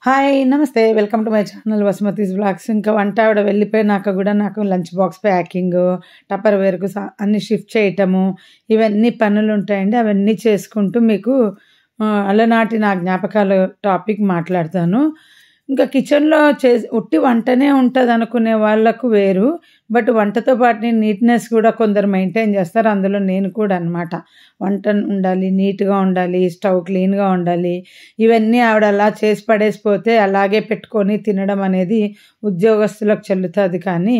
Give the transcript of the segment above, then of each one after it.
Hi! నమస్తే. Welcome to my channel Vasumathi's vlogs. ఇంకా వంట ఆవిడ వెళ్ళిపోయినాక గూడా నాకు లంచ్ బాక్స్ ప్యాకింగు, టప్పర్‌వేర్‌కు అన్నీ షిఫ్ట్ చేయటము, ఇవన్నీ పనులుంటాయండి. అవన్నీ చేసుకుంటూ మీకు అలనాటి నా జ్ఞాపకాలు టాపిక్ మాట్లాడతాను. ఇంకా కిచెన్‌లో ఉట్టి వంటనే ఉంటదనుకునే వాళ్ళకు వేరు. బట్ వంటతో పాటు నీట్‌నెస్ కూడా కొందరు మెయింటైన్ చేస్తారు. అందులో నేను కూడా అనమాట. వంట ఉండాలి, నీట్‌గా ఉండాలి, స్టవ్ క్లీన్‌గా ఉండాలి. ఇవన్నీ ఆవిడ అలా చేసి పడేసిపోతే అలాగే పెట్టుకొని తినడం అనేది ఉద్యోగస్తులకు చెల్లుతుంది. కానీ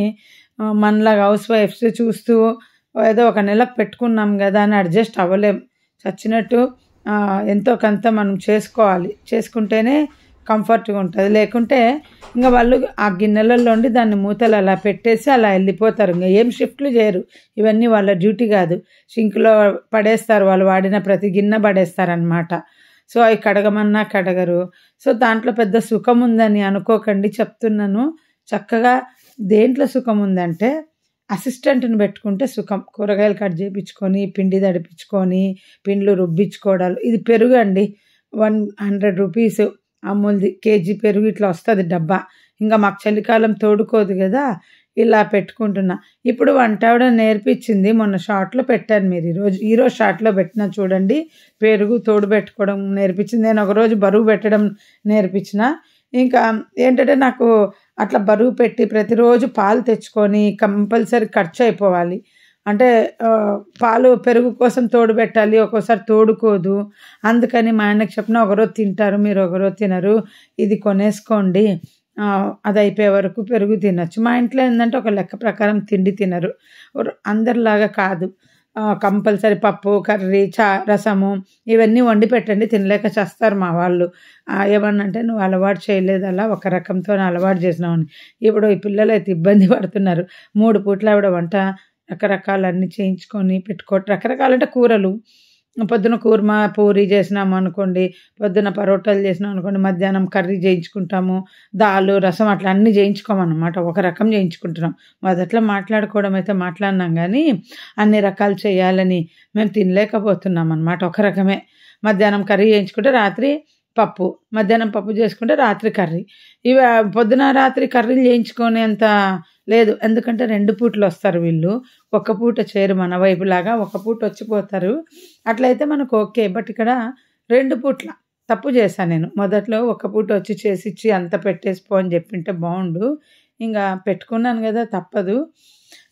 మనలాగా హౌస్ వైఫ్స్ చూస్తూ ఏదో ఒక నెలకు పెట్టుకున్నాం కదా అని అడ్జస్ట్ అవ్వలేం. చచ్చినట్టు ఎంతో కొంత మనం చేసుకోవాలి. చేసుకుంటేనే కంఫర్ట్‌గా ఉంటది. లేకుంటే ఇంక వాళ్ళు ఆ గిన్నెలలోండి దాన్ని మూతలు అలా పెట్టేసి అలా వెళ్ళిపోతారు. ఇంక ఏం షిఫ్ట్‌లు చేయరు. ఇవన్నీ వాళ్ళ డ్యూటీ కాదు. సింక్‌లో పడేస్తారు. వాళ్ళు వాడిన ప్రతి గిన్నె పడేస్తారనమాట. సో అవి కడగమన్నా కడగరు. సో దాంట్లో పెద్ద సుఖం ఉందని అనుకోకండి, చెప్తున్నాను. చక్కగా దేంట్లో సుఖం ఉందంటే అసిస్టెంట్‌ని పెట్టుకుంటే సుఖం. కూరగాయలు కట్ చేపించుకొని, పిండి తడిపించుకొని, పిండ్లు రుబ్బించుకోవడాలు. ఇది పెరుగండి. ₹100 అమూల్‌ది కేజీ పెరుగు ఇట్లా వస్తది డబ్బా. ఇంకా మాకు చలికాలం తోడుకోదు కదా! ఇలా పెట్టుకుంటున్నా. ఇప్పుడు వంటావిడ నేర్పించింది. మొన్న షార్ట్‌లో పెట్టాను మీరు ఈరోజు షార్ట్‌లో పెట్టినా చూడండి. పెరుగు తోడు పెట్టుకోవడం నేర్పించింది. నేను ఒకరోజు బరువు పెట్టడం నేర్పించిన. ఇంకా ఏంటంటే నాకు అట్లా బరువు పెట్టి ప్రతిరోజు పాలు తెచ్చుకొని కంపల్సరీ ఖర్చు అయిపోవాలి. అంటే పాలు పెరుగు కోసం తోడు పెట్టాలి. ఒక్కోసారి తోడుకోదు. అందుకని మా ఆయనకి చెప్పిన ఒకరోజు తింటారు, మీరు ఒకరోజు తినరు. ఇది కొనేసుకోండి. అది అయిపోయే వరకు పెరుగు తినొచ్చు. మా ఇంట్లో ఏంటంటే ఒక లెక్క ప్రకారం తిండి తినరు. అందరిలాగా కాదు. కంపల్సరీ పప్పు, కర్రీ, రసము ఇవన్నీ వండి పెట్టండి, తినలేక చేస్తారు మా వాళ్ళు. ఏమన్నంటే నువ్వు అలవాటు చేయలేదు, అలా ఒక రకంతో అలవాటు చేసినావని. ఇప్పుడు ఈ పిల్లలైతే ఇబ్బంది పడుతున్నారు. 3 పూట్ల ఆవిడ వంట రకరకాలన్నీ చేయించుకొని రకరకాలంటే కూరలు. పొద్దున కూర్మా, పూరి చేసినాము అనుకోండి, పొద్దున పరోటాలు చేసినాం అనుకోండి, మధ్యాహ్నం కర్రీ చేయించుకుంటాము, దాలు, రసం అట్లా అన్నీ చేయించుకోమన్నమాట. ఒక రకం చేయించుకుంటున్నాం. మొదట్లో మాట్లాడుకోవడం అయితే మాట్లాడినాం కానీ అన్ని రకాలు చేయాలని మేము తినలేకపోతున్నాం అన్నమాట. ఒక రకమే మధ్యాహ్నం కర్రీ చేయించుకుంటే రాత్రి పప్పు, మధ్యాహ్నం పప్పు చేసుకుంటే రాత్రి కర్రీ. ఇవి పొద్దున రాత్రి కర్రీలు చేయించుకునేంత లేదు. ఎందుకంటే 2 పూటలు వస్తారు వీళ్ళు. ఒక్క పూట చేయరు మన వైపులాగా. ఒక పూట వచ్చిపోతారు. అట్లయితే మనకు ఓకే. బట్ ఇక్కడ 2 పూట్ల తప్పు చేశాను నేను. మొదట్లో ఒక పూట వచ్చి చేసిచ్చి అంత పెట్టేసిపో అని చెప్పింటే బాగుండు. ఇంకా పెట్టుకున్నాను కదా, తప్పదు.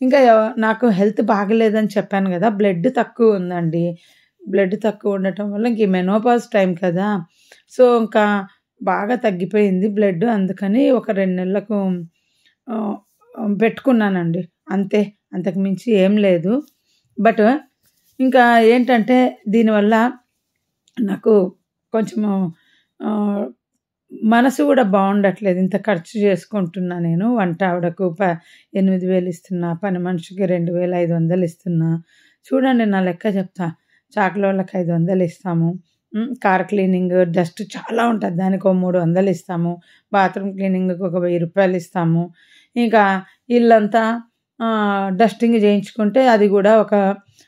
ఇంకా నాకు హెల్త్ బాగలేదని చెప్పాను కదా, బ్లడ్ తక్కువ ఉందండి. బ్లడ్ తక్కువ ఉండటం వల్ల ఇంక మెనోపాజ్ టైం కదా, సో ఇంకా బాగా తగ్గిపోయింది బ్లడ్. అందుకని ఒక 2 నెలలకు పెట్టుకున్నానండి. అంతే, అంతకు మించి ఏం లేదు. బట్ ఇంకా ఏంటంటే దీనివల్ల నాకు కొంచెము మనసు కూడా బాగుండట్లేదు. ఇంత ఖర్చు చేసుకుంటున్నా నేను. వంట ఆవిడకు 8,000 ఇస్తున్నా, పని మనిషికి 2,500 ఇస్తున్నా. చూడండి నా లెక్క చెప్తా. చాకలోళ్ళకి 500 ఇస్తాము. కార్ క్లీనింగ్, డస్ట్ చాలా ఉంటుంది, దానికి ఒక 300 ఇస్తాము. బాత్రూమ్ క్లీనింగ్కి ఒక ₹1000 ఇస్తాము. ఇంకా ఇల్లంతా డస్టింగ్ చేయించుకుంటే అది కూడా ఒక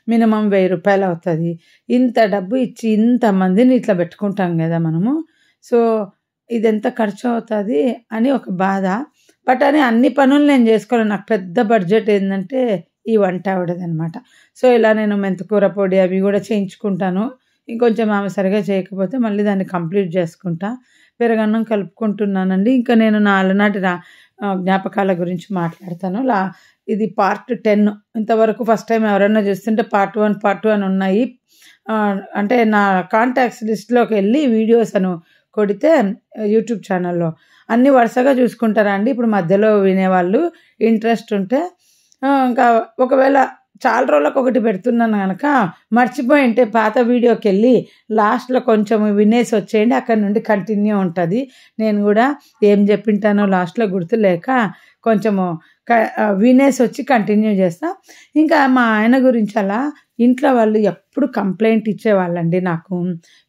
మినిమం ₹1000 అవుతుంది. ఇంత డబ్బు ఇచ్చి ఇంతమందిని ఇట్లా పెట్టుకుంటాం కదా మనము. సో ఇదెంత ఖర్చు అవుతుంది అని ఒక బాధ. బట్ అని అన్ని పనులు నేను చేసుకోలేను. నాకు పెద్ద బడ్జెట్ ఏంటంటే ఈ వంట ఆవిడదనమాట. సో ఇలా నేను మెంతికూర పొడి అవి కూడా చేయించుకుంటాను. ఇంకొంచెం ఆమె సరిగా చేయకపోతే మళ్ళీ దాన్ని కంప్లీట్ చేసుకుంటా. పెరుగన్నం కలుపుకుంటున్నానండి. ఇంకా నేను నా అలనాటి జ్ఞాపకాల గురించి మాట్లాడతాను. ఇది పార్ట్ 10. ఇంతవరకు ఫస్ట్ టైం ఎవరైనా చూస్తుంటే పార్ట్ 1, పార్ట్ 2 అని ఉన్నాయి. అంటే నా కాంటాక్ట్స్ లిస్ట్లోకి వెళ్ళి వీడియోస్ అని కొడితే యూట్యూబ్ ఛానల్లో అన్నీ వరుసగా చూసుకుంటారా అండి. ఇప్పుడు మధ్యలో వినేవాళ్ళు ఇంట్రెస్ట్ ఉంటే ఇంకా ఒకవేళ చాలా రోజులకు ఒకటి పెడుతున్నాను కనుక మర్చిపోయింటే పాత వీడియోకి వెళ్ళి లాస్ట్లో కొంచెం వినేసి వచ్చేయండి. అక్కడ నుండి కంటిన్యూ ఉంటుంది. నేను కూడా ఏం చెప్పింటానో లాస్ట్లో గుర్తులేక కొంచెము వినేసి వచ్చి కంటిన్యూ చేస్తా. ఇంకా మా ఆయన గురించి అలా ఇంట్లో వాళ్ళు ఎప్పుడు కంప్లైంట్ ఇచ్చేవాళ్ళండి. నాకు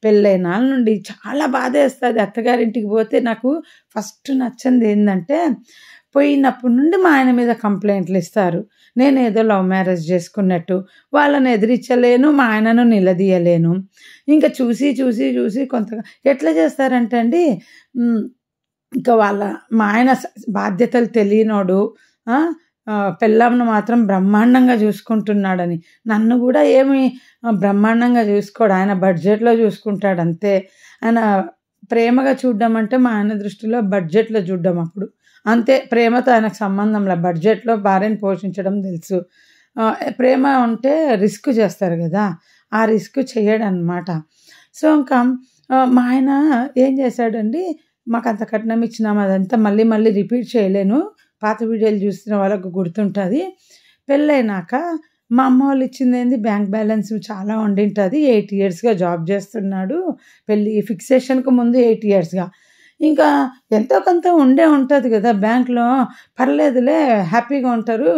పెళ్ళైన నుండి చాలా బాధేస్తుంది. అత్తగారింటికి పోతే నాకు ఫస్ట్ నచ్చంది ఏంటంటే పోయినప్పటి నుండి మా ఆయన మీద కంప్లైంట్లు ఇస్తారు. నేను ఏదో లవ్ మ్యారేజ్ చేసుకున్నట్టు. వాళ్ళని ఎదిరించలేను, మా ఆయనను నిలదీయలేను. ఇంకా చూసి కొంతగా ఎట్లా చేస్తారంటే అండి, ఇంకా మా ఆయన బాధ్యతలు తెలియనోడు, ఆ! పెళ్ళాంను మాత్రం బ్రహ్మాండంగా చూసుకుంటున్నాడని. నన్ను కూడా ఏమి బ్రహ్మాండంగా చూసుకోడు. ఆయన బడ్జెట్‌లో చూసుకుంటాడు అంతే. ఆయన ప్రేమగా చూడడం అంటే మా ఆయన దృష్టిలో బడ్జెట్‌లో చూడడం అప్పుడు. అంతే, ప్రేమతో ఆయనకు సంబంధంలే. బడ్జెట్‌లో భార్యను పోషించడం తెలుసు. ప్రేమ ఉంటే రిస్క్ చేస్తారు గదా! ఆ రిస్క్ చెయ్యడనమాట. సో, ఇంకా మా ఆయన ఏం చేశాడండి, మాకంత కట్నం ఇచ్చినాము అదంతా మళ్ళీ మళ్ళీ రిపీట్ చేయలేను. పాత వీడియోలు చూసిన వాళ్ళకు గుర్తుంటది. పెళ్ళైనాక మా అమ్మోళ్ళు ఇచ్చిందేంది బ్యాంక్ బ్యాలెన్స్ చాలా ఉండింటది. 8 ఇయర్స్‌గా జాబ్ చేస్తున్నాడు. పెళ్లి ఫిక్సేషన్‌కు ముందు 8 ఇయర్స్‌గా. ఇంకా ఎంతో కొంత ఉంటది గదా! బ్యాంక్‌లో. పర్లేదులే, హ్యాపీగా ఉంటారు.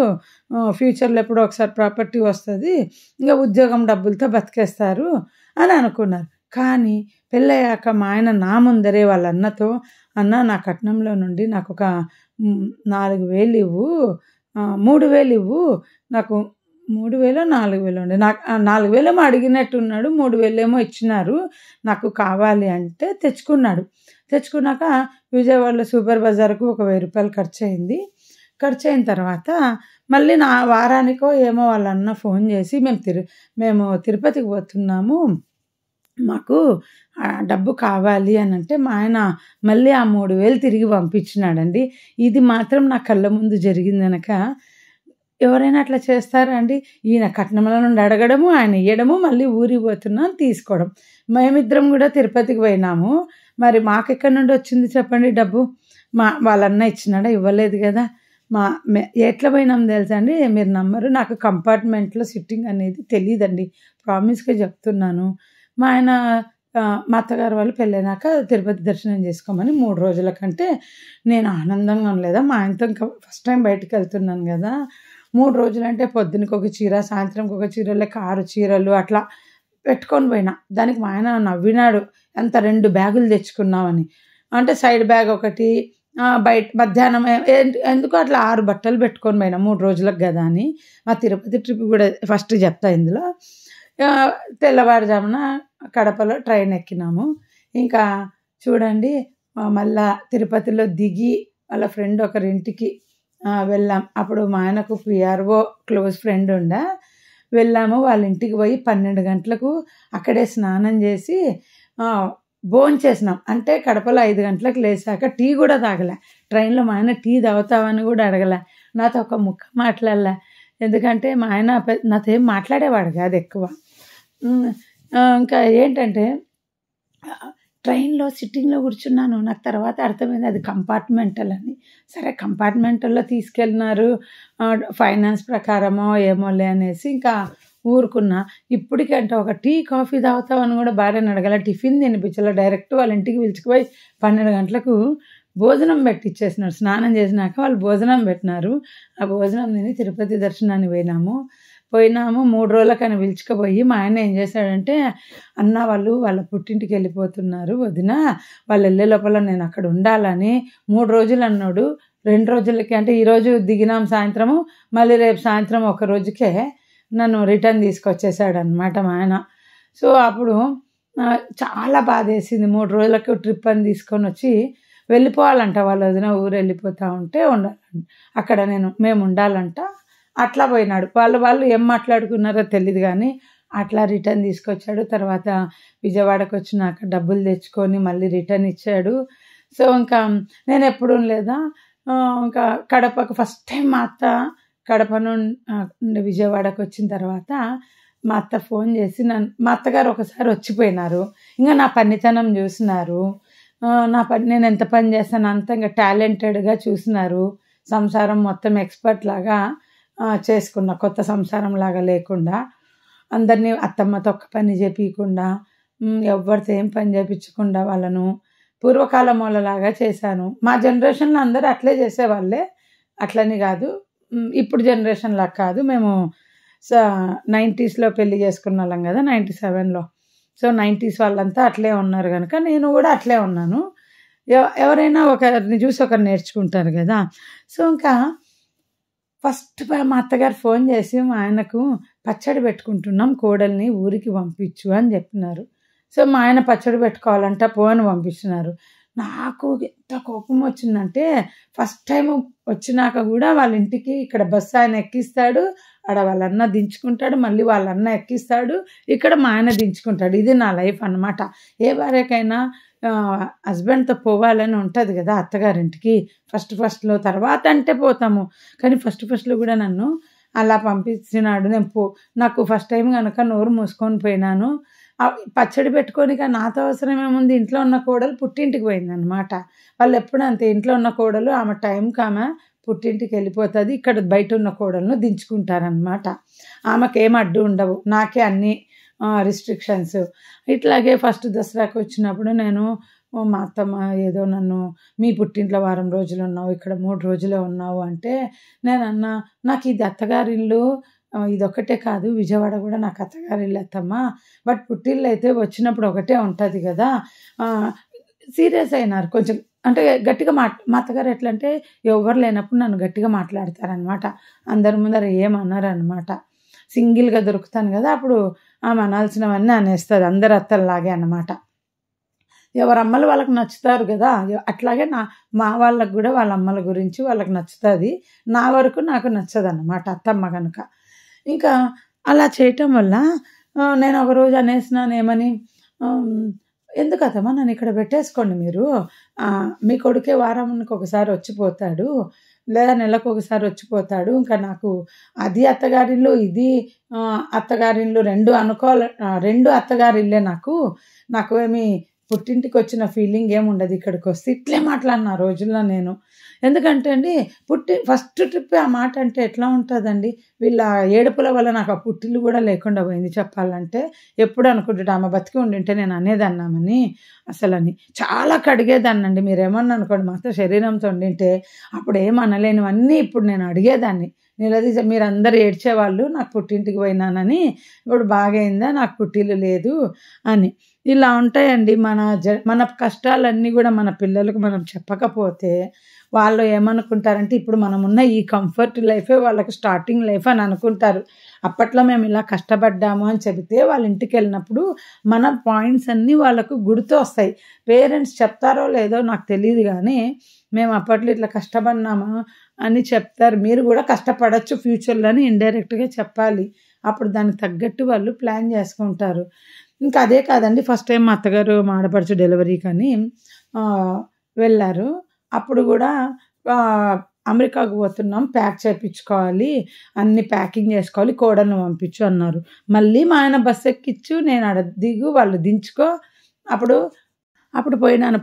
ఫ్యూచర్‌లో ఎప్పుడో ఒకసారి ప్రాపర్టీ వస్తది. ఇంక ఉద్యోగం డబ్బులతో బతికేస్తారు అని అనుకున్నారు. కానీ పెళ్ళయ్యాక మా ఆయన నా ముందరే వాళ్ళ అన్నతో, "అన్న, నా కట్నంలో నుండి నాకొక 4,000 ఇవ్వు. 3,000 ఇవ్వు. నాకు 3,000 4,000 ఉండే. నాకు 4,000 ఏమో అడిగినట్టున్నాడు. 3,000 ఏమో ఇచ్చినారు. నాకు కావాలి" అంటే తెచ్చుకున్నాడు. తెచ్చుకున్నాక విజయవాడలో సూపర్ బజార్‌కు ఒక రూ. 1,000 ఖర్చయింది. ఖర్చయిన తర్వాత మళ్ళీ వారానికో ఏమో వాళ్ళ అన్న ఫోన్ చేసి, మేము తిరుపతికి పోతున్నాము, మాకు డబ్బు కావాలి అనంటే మా ఆయన మళ్ళీ ఆ 3,000 తిరిగి పంపించినాడండి. ఇది మాత్రం నా కళ్ళ ముందు జరిగిందనక ఎవరైనా అట్లా చేస్తారా అండి? ఈయన కట్నంలో నుండి అడగడము, ఆయన ఇయ్యడము, మళ్ళీ ఊరికి పోతున్నాం తీసుకోవడం. మేమిద్దరం కూడా తిరుపతికి పోయినాము. మరి మాకెక్కడి నుండి వచ్చింది చెప్పండి డబ్బు? వాళ్ళ అన్న ఇచ్చినాడా? ఇవ్వలేదు కదా! ఎట్లా పోయినాం తెలుసా అండి? మీరు నమ్మరు. నాకు కంపార్ట్మెంట్‌లో సిట్టింగ్ అనేది తెలీదండి. ప్రామిస్‌గా చెప్తున్నాను. మా ఆయన మా అత్తగారు వాళ్ళు పెళ్ళైనాక తిరుపతి దర్శనం చేసుకోమని 3 రోజుల కంటే నేను ఆనందంగా ఉండలేదా? మా ఆయనతో ఇంకా ఫస్ట్ టైం బయటికెళ్తున్నాను గదా! 3 రోజులంటే పొద్దునకొక చీర, సాయంత్రంకి ఒక చీర, లేక 6 చీరలు అట్లా పెట్టుకొని పోయినా. దానికి మా ఆయన నవ్వినాడు. ఎంత 2 బ్యాగులు తెచ్చుకున్నావని. అంటే సైడ్ బ్యాగ్ ఒకటి, మధ్యాహ్నం ఎందుకో అట్లా 6 బట్టలు పెట్టుకొని పోయినా 3 రోజులకు గదా అని. మా తిరుపతి ట్రిప్ కూడా ఫస్ట్ చెప్తా ఇందులో. తెల్లవారుజామున కడపలో ట్రైన్ ఎక్కినాము. ఇంకా చూడండి, మళ్ళా తిరుపతిలో దిగి వాళ్ళ ఫ్రెండ్ ఒకరింటికి వెళ్ళాం. అప్పుడు మా ఆయనకు పిఆర్ఓ క్లోజ్ ఫ్రెండ్ ఉండే. వెళ్ళాము. వాళ్ళ ఇంటికి పోయి 12 గంటలకు అక్కడే స్నానం చేసి భోంచేసినాం. అంటే కడపలో 5 గంటలకు లేసాక టీ కూడా తాగలే. ట్రైన్‌లో మా ఆయన టీ తాగుతావని కూడా అడగలే. నాతో ఒక ముక్క మాట్లాడలే. ఎందుకంటే మా ఆయన నాతో ఏం మాట్లాడేవాడు కాదు ఎక్కువ. ఇంకా ఏంటంటే ట్రైన్‌లో సిట్టింగ్‌లో కూర్చున్నాను. నాకు తర్వాత అర్థమైంది అది కంపార్ట్మెంటల్ అని. సరే, కంపార్ట్మెంటల్‌లో తీసుకెళ్ళినారు, ఫైనాన్స్ ప్రకారమో ఏమోలే అనేసి ఇంకా ఊరుకున్నా. ఇప్పటికంటే ఒక టీ, కాఫీ తాగుతావని కూడా భార్యని అడగల. టిఫిన్ తినిపించలే. డైరెక్ట్ వాళ్ళ ఇంటికి పిలుచుకుపోయి 12 గంటలకు భోజనం పెట్టిచ్చేసినారు. స్నానం చేసినాక వాళ్ళు భోజనం పెట్టినారు. ఆ భోజనం తిని తిరుపతి దర్శనానికి పోయినాము. 3 రోజులకని పిలుచుకుపోయి మా ఆయన ఏం చేశాడంటే, "అన్న, వాళ్ళు వాళ్ళ పుట్టింటికి వెళ్ళిపోతున్నారు వదిన. వాళ్ళు వెళ్ళే లోపల నేను అక్కడ ఉండాలని 3 రోజులు అన్నాడు. 2 రోజులకి అంటే ఈరోజు దిగినాం సాయంత్రము, మళ్ళీ రేపు సాయంత్రం ఒక రోజుకే నన్ను రిటర్న్ తీసుకొచ్చేసాడనమాట మా ఆయన. సో, అప్పుడు చాలా బాధేసింది. 3 రోజులకు ట్రిప్ అని తీసుకొని వచ్చి వెళ్ళిపోవాలంట వాళ్ళ వదిన, ఊరు వెళ్ళిపోతూ ఉంటే ఉండాలంట అక్కడ. మేము ఉండాలంట. అట్లా పోయినాడు. వాళ్ళు ఏం మాట్లాడుకున్నారో తెలీదు కానీ అట్లా రిటర్న్ తీసుకొచ్చాడు. తర్వాత విజయవాడకు వచ్చినాక డబ్బులు తెచ్చుకొని మళ్ళీ రిటర్న్ ఇచ్చాడు. సో, ఇంకా నేను ఎప్పుడు లేదా ఇంకా కడపకు ఫస్ట్ టైం మా అత్త కడప నుండి విజయవాడకు వచ్చిన తర్వాత మా అత్త ఫోన్ చేసి మా అత్తగారు ఒకసారి వచ్చిపోయినారు. ఇంకా నా పనితనం చూసినారు. నేను ఎంత పని చేస్తాను అంత ఇంకా టాలెంటెడ్గా చూసినారు. సంసారం మొత్తం ఎక్స్పర్ట్ లాగా చేసుకున్నా. కొత్త సంసారం లాగా లేకుండా, అందరినీ అత్తమ్మతో ఒక్క పని చేపించకుండా, ఎవరితో ఏం పని చేయించకుండా వాళ్ళను పూర్వకాలం వాళ్ళలాగా చేశాను. మా జనరేషన్లో అందరూ అట్లే చేసేవాళ్ళే, అట్లని కాదు. ఇప్పుడు జనరేషన్లా కాదు. మేము 90స్లో పెళ్లి చేసుకున్న వాళ్ళం కదా, 97లో. సో 90s వాళ్ళంతా అట్లే ఉన్నారు కనుక నేను కూడా అట్లే ఉన్నాను. ఎవరైనా ఒకరిని చూసి ఒకరు నేర్చుకుంటారు కదా. సో ఇంకా ఫస్ట్ మా అత్తగారు ఫోన్ చేసి మా ఆయనకు పచ్చడి పెట్టుకుంటున్నాం, కోడల్ని ఊరికి పంపించు అని చెప్పినారు. సో మా ఆయన పచ్చడి పెట్టుకోవాలంట, పో అని పంపించినారు. నాకు ఎంత కోపం వచ్చిందంటే ఫస్ట్ టైం వచ్చినాక కూడా వాళ్ళ ఇంటికి ఇక్కడ బస్సు ఆయన ఎక్కిస్తాడు, ఆడ వాళ్ళ అన్న దించుకుంటాడు, మళ్ళీ వాళ్ళ అన్న ఎక్కిస్తాడు, ఇక్కడ మా ఆయన దించుకుంటాడు. ఇది నా లైఫ్ అన్నమాట. ఏ భార్యకైనా హస్బెండ్తో పోవాలని ఉంటుంది కదా అత్తగారింటికి. ఫస్ట్లో తర్వాత అంటే పోతాము, కానీ ఫస్ట్లో కూడా నన్ను అలా పంపించినాడు. నాకు ఫస్ట్ టైం కనుక నోరు మూసుకొని పోయినాను. పచ్చడి పెట్టుకొని నాతో అవసరం ఏముంది, ఇంట్లో ఉన్న కోడలు పుట్టింటికి పోయిందనమాట. వాళ్ళు ఎప్పుడు అంతే, ఇంట్లో ఉన్న కోడలు ఆమె టైంకి ఆమె పుట్టింటికి వెళ్ళిపోతుంది, ఇక్కడ బయట ఉన్న కోడలను దించుకుంటారనమాట. ఆమెకి ఏం అడ్డు ఉండవు, నాకే అన్ని రిస్ట్రిక్షన్స్. ఇట్లాగే ఫస్ట్ దసరాకి వచ్చినప్పుడు నేను మా అత్తమ్మ ఏదో నన్ను మీ పుట్టింట్లో వారం రోజులు ఉన్నావు, ఇక్కడ 3 రోజులే ఉన్నావు అంటే నేను అన్నా, నాకు ఇది అత్తగారిల్లు, ఇదొక్కటే కాదు, విజయవాడ కూడా నాకు అత్తగారిల్లు అత్తమ్మ, బట్ పుట్టిల్లు అయితే వచ్చినప్పుడు ఒకటే ఉంటుంది కదా. సీరియస్ అయినారు కొంచెం, అంటే గట్టిగా మా అత్తగారు ఎట్లా అంటే ఎవరు లేనప్పుడు నన్ను గట్టిగా మాట్లాడతారనమాట. అందరి ముందర ఏమన్నారనమాట. సింగిల్గా దొరుకుతాను కదా, అప్పుడు ఆమె అనాల్సినవన్నీ అనేస్తుంది, అందరు అత్తల్లాగే అన్నమాట. ఎవరు అమ్మలు వాళ్ళకి నచ్చుతారు కదా, అట్లాగే మా వాళ్ళకు కూడా వాళ్ళ అమ్మల గురించి వాళ్ళకి నచ్చుతుంది. నా వరకు నాకు నచ్చదు అన్నమాట అత్తమ్మ కనుక. ఇంకా అలా చేయటం వల్ల నేను ఒకరోజు అనేసినాను ఏమని, ఎందుకు అత్తమ్మ నన్ను ఇక్కడ పెట్టేసుకోండి మీరు, మీ కొడుకే వారానికి ఒకసారి వచ్చిపోతాడు, లేదా నెలకు ఒకసారి వచ్చిపోతాడు, ఇంకా నాకు అది అత్తగారిల్లు ఇది అత్తగారిల్లు రెండు అత్తగారిల్లే నాకు ఏమి పుట్టింటికి వచ్చిన ఫీలింగ్ ఏముండదు ఇక్కడికి వస్తే. ఇట్లే మాట్లాడిన ఆ రోజుల్లో నేను. ఎందుకంటే అండి ఫస్ట్ ట్రిప్ ఆ మాట అంటే ఎట్లా ఉంటుందండి, వీళ్ళ ఏడుపుల వల్ల నాకు ఆ పుట్టిల్లు కూడా లేకుండా పోయింది చెప్పాలంటే. ఎప్పుడు అనుకుంటుంటే ఆమె బతికి ఉండింటే నేను అనేదన్నామని అసలని చాలా కడిగేదాన్నండి. మీరేమన్నా అనుకోండి, మాతో శరీరంతో ఉండింటే అప్పుడు ఏమనలేనివన్నీ ఇప్పుడు నేను అడిగేదాన్ని. నిలదీసి మీరందరూ ఏడ్చేవాళ్ళు నాకు పుట్టింటికి పోయినానని, ఇప్పుడు బాగైందా నాకు పుట్టిల్లు లేదు అని. ఇలా ఉంటాయండి మన కష్టాలన్నీ కూడా మన పిల్లలకు మనం చెప్పకపోతే వాళ్ళు ఏమనుకుంటారంటే ఇప్పుడు మనం ఉన్న ఈ కంఫర్ట్ లైఫే వాళ్ళకి స్టార్టింగ్ లైఫ్ అని అనుకుంటారు. అప్పట్లో మేము ఇలా కష్టపడ్డాము అని చెబితే వాళ్ళ ఇంటికి వెళ్ళినప్పుడు మన పాయింట్స్ అన్నీ వాళ్ళకు గుర్తు వస్తాయి. పేరెంట్స్ చెప్తారో లేదో నాకు తెలియదు, కానీ మేము అప్పట్లో ఇట్లా కష్టపడినామా అని చెప్తారు. మీరు కూడా కష్టపడచ్చు ఫ్యూచర్లో అని ఇండైరెక్ట్గా చెప్పాలి. అప్పుడు దానికి తగ్గట్టు వాళ్ళు ప్లాన్ చేసుకుంటారు. ఇంకా అదే కాదండి, ఫస్ట్ టైం మా అత్తగారు మా ఆడపడుచు డెలివరీకని వెళ్ళారు. అప్పుడు కూడా అమెరికాకు పోతున్నాం, ప్యాక్ చేయించుకోవాలి, అన్ని ప్యాకింగ్ చేసుకోవాలి, కోడలను పంపించు అన్నారు. మళ్ళీ మా ఆయన బస్సు ఎక్కించు, నేను ఆడ దిగు, వాళ్ళు దించుకో. అప్పుడు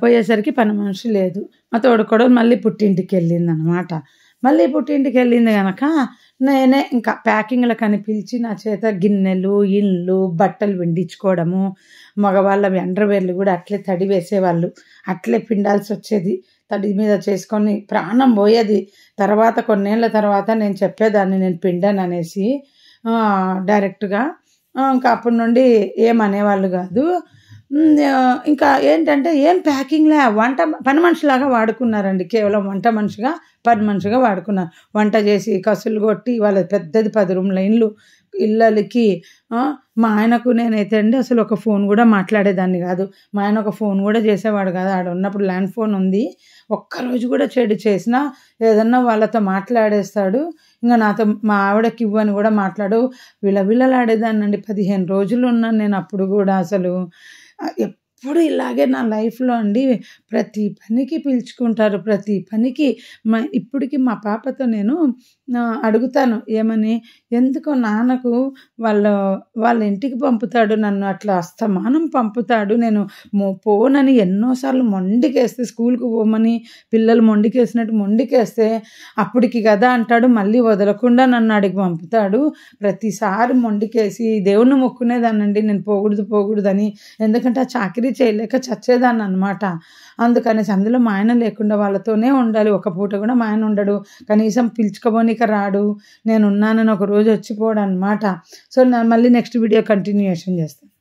పోయేసరికి పని మనిషి లేదు. మా తోడుకోడలు మళ్ళీ పుట్టింటికి వెళ్ళింది అనమాట. మళ్ళీ పుట్టింటికి వెళ్ళింది కనుక నేనే ఇంకా ప్యాకింగ్లకు అని పిలిచి నా చేత గిన్నెలు, ఇండ్లు, బట్టలు పిండించుకోవడము, మగవాళ్ళ అండర్వేర్లు కూడా అట్లే తడి వేసేవాళ్ళు, అట్లే పిండాల్సి వచ్చేది. తడి మీద చేసుకొని ప్రాణం పోయేది. తర్వాత కొన్నేళ్ళ తర్వాత నేను చెప్పేదాన్ని నేను పిండాను అనేసి డైరెక్ట్గా. ఇంకా అప్పటి నుండి ఏమనేవాళ్ళు కాదు. ఇంకా ఏంటంటే ఏం ప్యాకింగ్లే, పని మనిషిలాగా వాడుకున్నారండి. కేవలం వంట మనిషిగా పని మనిషిగా వాడుకున్నారు. వంట చేసి కసులు కొట్టి వాళ్ళ పెద్దది 10 రూమ్ల ఇళ్ళకి. మా ఆయనకు నేనైతే అండి అసలు ఒక ఫోన్ కూడా మాట్లాడేదాన్ని కాదు. మా ఆయన ఒక ఫోన్ కూడా చేసేవాడు కాదు. ఆడ ఉన్నప్పుడు ల్యాండ్ ఫోన్ ఉంది. ఒక్కరోజు కూడా చెడు చేసినా ఏదన్నా వాళ్ళతో మాట్లాడేస్తాడు. ఇంకా నాతో మా ఆవిడకి ఇవ్వని కూడా మాట్లాడు. విలవిలలాడేదాన్నండి. 15 రోజులు ఉన్నాను నేను అప్పుడు కూడా. అసలు ఎప్పుడు ఇలాగే నా లైఫ్లో అండి ప్రతి పనికి పిలుచుకుంటారు, ప్రతి పనికి. ఇప్పటికి మా పాపతో నేను అడుగుతాను ఏమని, ఎందుకో నాన్నకు వాళ్ళ ఇంటికి పంపుతాడు నన్ను, అట్లా అస్తమానం పంపుతాడు. నేను పోనని ఎన్నోసార్లు మొండికేస్తే, స్కూల్కి పోమని పిల్లలు మొండికేసినట్టు మొండికేస్తే అప్పటికి కదా అంటాడు, మళ్ళీ వదలకుండా నన్ను అడిగి పంపుతాడు. ప్రతిసారి మొండికేసి దేవుణ్ణి మొక్కునేదానండి నేను పోకూడదని. ఎందుకంటే ఆ చాకరీ చేయలేక చచ్చేదాన్ని అనమాట. అందుకనేసి అందులో మా ఆయన లేకుండా వాళ్ళతోనే ఉండాలి. ఒక పూట కూడా మా ఆయన ఉండడు, కనీసం పిలుచుకోబోనిక రాడు. నేను ఉన్నానని ఒక రోజు వచ్చిపోవడం అనమాట. సో మళ్ళీ నెక్స్ట్ వీడియో కంటిన్యూయేషన్ చేస్తాను.